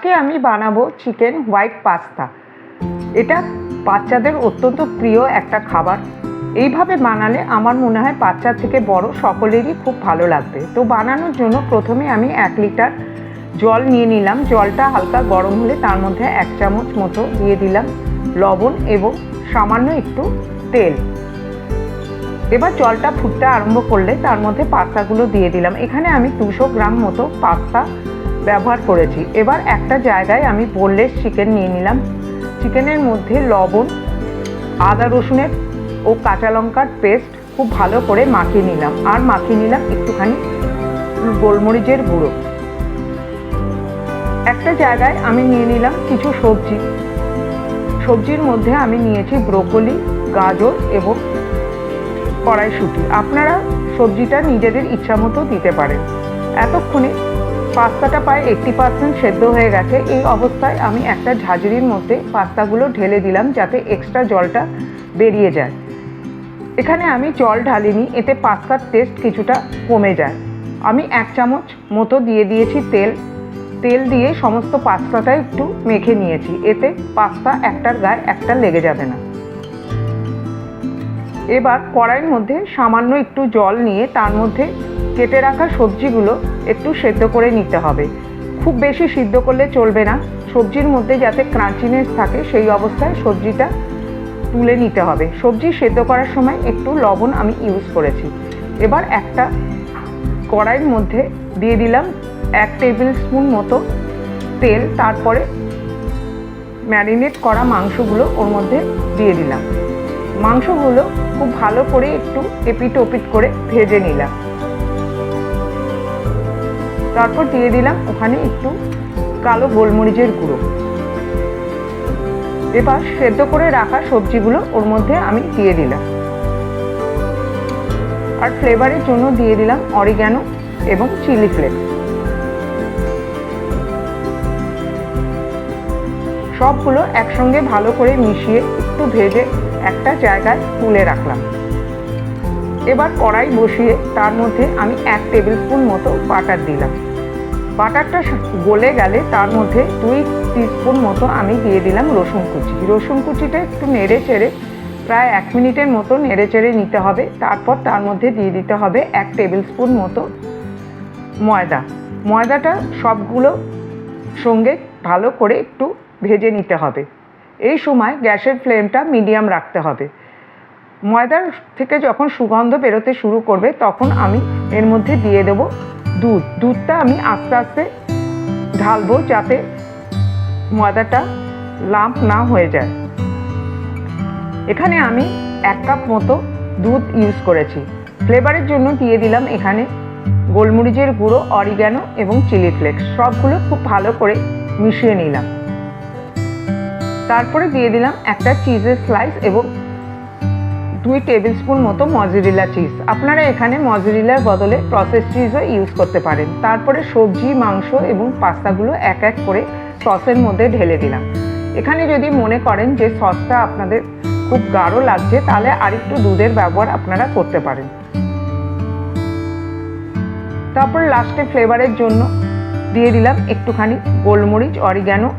আজকে আমি বানাবো চিকেন হোয়াইট পাস্তা। এটা বাচ্চাদের অত্যন্ত প্রিয় একটা খাবার। এইভাবে বানালে আমার মনে হয় বাচ্চা থেকে বড় সকলেরই খুব ভালো লাগবে। তো বানানোর জন্য প্রথমে আমি 1 লিটার জল নিয়ে নিলাম। জলটা হালকা গরম হলে তার মধ্যে 1 চামচ মতো দিয়ে দিলাম লবণ এবং সামান্য একটু তেল। এবার জলটা ফুটতে আরম্ভ করলে তার মধ্যে পাস্তাগুলো দিয়ে দিলাম। এখানে আমি 200 গ্রাম মতো পাস্তা ব্যবহার করেছি। এবার একটা জায়গায় আমি বোনলেস চিকেন নিয়ে নিলাম। চিকেনের মধ্যে লবণ, আদা রসুনের ও কাঁচা লঙ্কার পেস্ট খুব ভালো করে মাখিয়ে নিলাম। আর মাখিয়ে নিলাম একটুখানি গোলমরিচের গুঁড়ো। একটা জায়গায় আমি নিয়ে নিলাম কিছু সবজি। সবজির মধ্যে আমি নিয়েছি ব্রোকলি, গাজর এবং কড়াইশুঁটি। আপনারা সবজিটা নিজেদের ইচ্ছা মতো দিতে পারেন। এতক্ষণে পাস্তাটা প্রায় 80% সেদ্ধ হয়ে গেছে। এই অবস্থায় আমি একটা ঝাঁঝরির মধ্যে পাস্তাগুলো ঢেলে দিলাম যাতে এক্সট্রা জলটা বেরিয়ে যায়। এখানে আমি জল ঢালিনি, এতে পাস্তার টেস্ট কিছুটা কমে যায়। আমি 1 চামচ মতো দিয়ে দিয়েছি তেল দিয়ে সমস্ত পাস্তাটা একটু মেখে নিয়েছি। এতে পাস্তা একটার গায়ে একটা লেগে যাবে না। এবার কড়াইয়ের মধ্যে সামান্য একটু জল নিয়ে তার মধ্যে কেটে রাখা সবজিগুলো একটু সেদ্ধ করে নিতে হবে। খুব বেশি সিদ্ধ করলে চলবে না, সবজির মধ্যে যাতে ক্রাঞ্চিনেস থাকে সেই অবস্থায় সবজিটা তুলে নিতে হবে। সবজি সেদ্ধ করার সময় একটু লবণ আমি ইউজ করেছি। এবার একটা কড়াইয়ের মধ্যে দিয়ে দিলাম 1 টেবিল স্পুন মতো তেল। তারপরে ম্যারিনেট করা মাংসগুলো ওর মধ্যে দিয়ে দিলাম। মাংসগুলো খুব ভালো করে একটু এপিট ওপিট করে ভেজে নিলাম। তারপর দিয়ে দিলাম ওখানে একটু কালো গোলমরিচের গুঁড়ো। এবার সেদ্ধ করে রাখা সবজিগুলো ওর মধ্যে আমি দিয়ে দিলাম। আর ফ্লেভারের জন্য দিয়ে দিলাম অরিগ্যানো এবং চিলি ফ্লেক্স। সবগুলো একসঙ্গে ভালো করে মিশিয়ে একটু ভেজে একটা জায়গায় তুলে রাখলাম। এবার কড়াই বসিয়ে তার মধ্যে আমি 1 টেবিল স্পুন মতো বাটার দিলাম। বাটারটা গলে গেলে তার মধ্যে 2 টিস্পুন মতো আমি দিয়ে দিলাম রসুন কুচি। রসুন কুচিটা একটু নেড়ে চেড়ে প্রায় 1 মিনিটের মতো নেড়ে চেড়ে নিতে হবে। তারপর তার মধ্যে দিয়ে দিতে হবে 1 টেবিল স্পুন মতো ময়দাটা সবগুলো সঙ্গে ভালো করে একটু ভেজে নিতে হবে। এই সময় গ্যাসের ফ্লেমটা মিডিয়াম রাখতে হবে। ময়দার থেকে যখন সুগন্ধ বেরোতে শুরু করবে তখন আমি এর মধ্যে দিয়ে দেব দুধটা আমি আস্তে আস্তে ঢালবো যাতে ময়দাটা লাম্প না হয়ে যায়। এখানে আমি 1 কাপ মতো দুধ ইউজ করেছি। ফ্লেভারের জন্য দিয়ে দিলাম এখানে গোলমরিচের গুঁড়ো, অরিগ্যানো এবং চিলি ফ্লেক্স। সবগুলো খুব ভালো করে মিশিয়ে নিলাম। তারপরে দিয়ে দিলাম একটা চিজের স্লাইস এবং 2 টেবিল স্পুন মতো মজেরেলা চিজ। আপনারা এখানে মজেরেলার বদলে প্রসেস চিজও ইউজ করতে পারেন। তারপরে সবজি, মাংস এবং পাস্তাগুলো এক এক করে সসের মধ্যে ঢেলে দিলাম। এখানে যদি মনে করেন যে সসটা আপনাদের খুব গাঢ় লাগছে তাহলে আরেকটু দুধের ব্যবহার আপনারা করতে পারেন। তারপর লাস্টে ফ্লেভারের জন্য দিয়ে দিলাম একটুখানি গোলমরিচ, অরিগ্যানো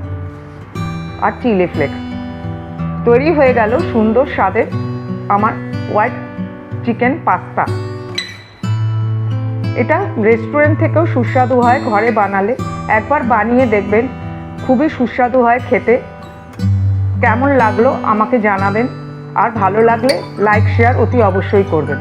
আর চিলি ফ্লেক্স। তৈরি হয়ে গেল সুন্দর স্বাদের আমার হোয়াইট চিকেন পাস্তা। এটা রেস্টুরেন্ট থেকেও সুস্বাদু হয়, ঘরে বানালে একবার বানিয়ে দেখবেন, খুবই সুস্বাদু হয় খেতে। কেমন লাগলো আমাকে জানাবেন, আর ভালো লাগলে লাইক শেয়ার অতি অবশ্যই করবেন।